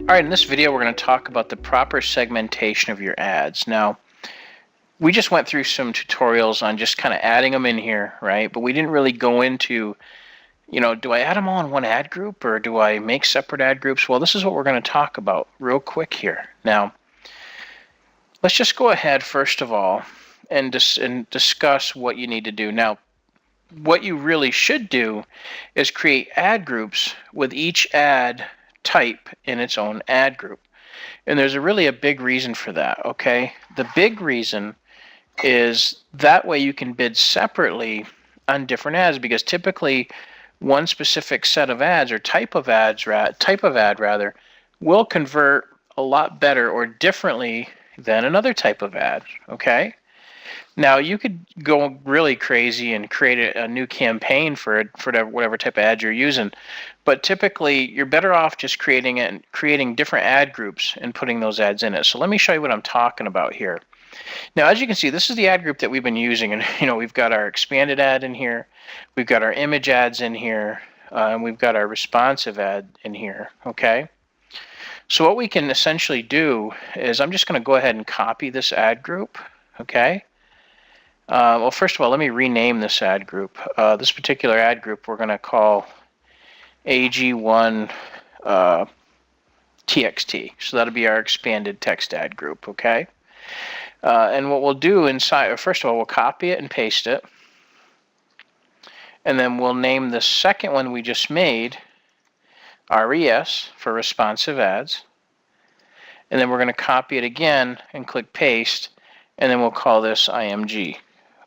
All right, in this video, we're going to talk about the proper segmentation of your ads. Now, we just went through some tutorials on just kind of adding them in here, right? But we didn't really go into, do I add them all in one ad group or do I make separate ad groups? Well, this is what we're going to talk about real quick here. Now, let's just go ahead, first of all, and discuss what you need to do. Now, what you really should do is create ad groups with each ad type in its own ad group. And there's really a big reason for that, okay? The big reason is that way you can bid separately on different ads, because typically one specific set of ads or type of ad rather will convert a lot better or differently than another type of ad, okay? Now, you could go really crazy and create a new campaign for whatever type of ad you're using, but typically you're better off just creating different ad groups and putting those ads in it. So let me show you what I'm talking about here. Now, as you can see, this is the ad group that we've been using, and we've got our expanded ad in here, we've got our image ads in here, and we've got our responsive ad in here, okay? So what we can essentially do is I'm just going to go ahead and copy this ad group, okay? Well, first of all, let me rename this ad group. This particular ad group we're going to call AG1 TXT. So that'll be our expanded text ad group, okay? And what we'll do inside, first of all, we'll copy it and paste it. And then we'll name the second one we just made RES for responsive ads. And then we're going to copy it again and click paste. And then we'll call this IMG.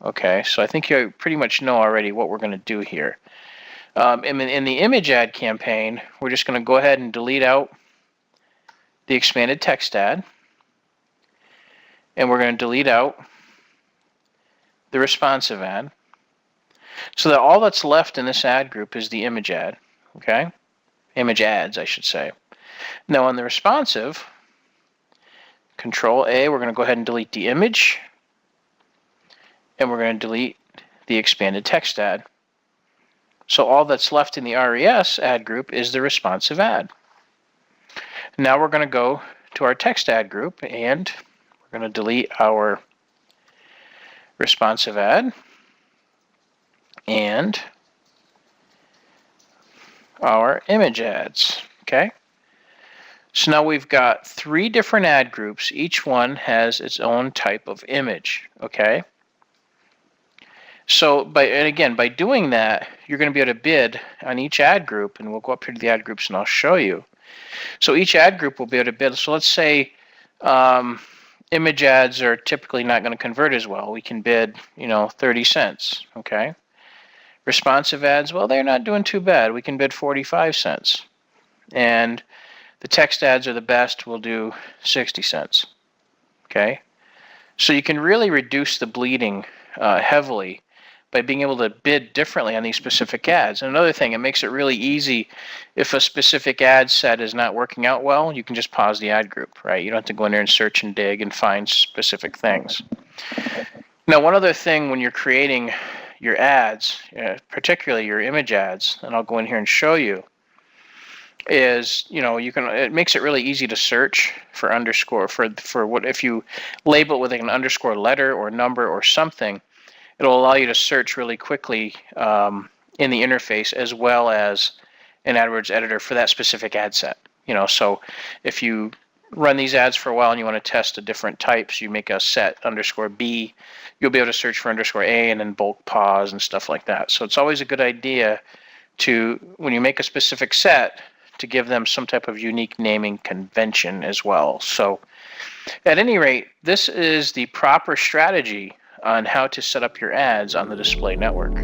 Okay, so I think you pretty much know already what we're going to do here. In the image ad campaign, we're just going to go ahead and delete out the expanded text ad. And we're going to delete out the responsive ad. So that all that's left in this ad group is the image ad. Okay, image ads, I should say. Now on the responsive, Control A, we're going to go ahead and delete the image. And we're going to delete the expanded text ad. So all that's left in the RES ad group is the responsive ad. Now we're going to go to our text ad group and we're going to delete our responsive ad and our image ads, okay? So now we've got 3 different ad groups. Each one has its own type of image, okay? So, by doing that, you're going to be able to bid on each ad group, and we'll go up here to the ad groups and I'll show you. So each ad group will be able to bid. So let's say image ads are typically not going to convert as well. We can bid, 30 cents, okay? Responsive ads, well, they're not doing too bad. We can bid 45 cents. And the text ads are the best. We'll do 60 cents, okay? So you can really reduce the bleeding heavily by being able to bid differently on these specific ads. And another thing, it makes it really easy if a specific ad set is not working out well, you can just pause the ad group, right? You don't have to go in there and search and dig and find specific things. Now, one other thing when you're creating your ads, particularly your image ads, and I'll go in here and show you, is it makes it really easy to search for underscore for what if you label it with an underscore letter or number or something. It'll allow you to search really quickly in the interface as well as an AdWords editor for that specific ad set. So if you run these ads for a while and you want to test the different types, you make a set underscore B, you'll be able to search for underscore A and then bulk pause and stuff like that. So it's always a good idea to, when you make a specific set, to give them some type of unique naming convention as well. So at any rate, this is the proper strategy on how to set up your ads on the display network.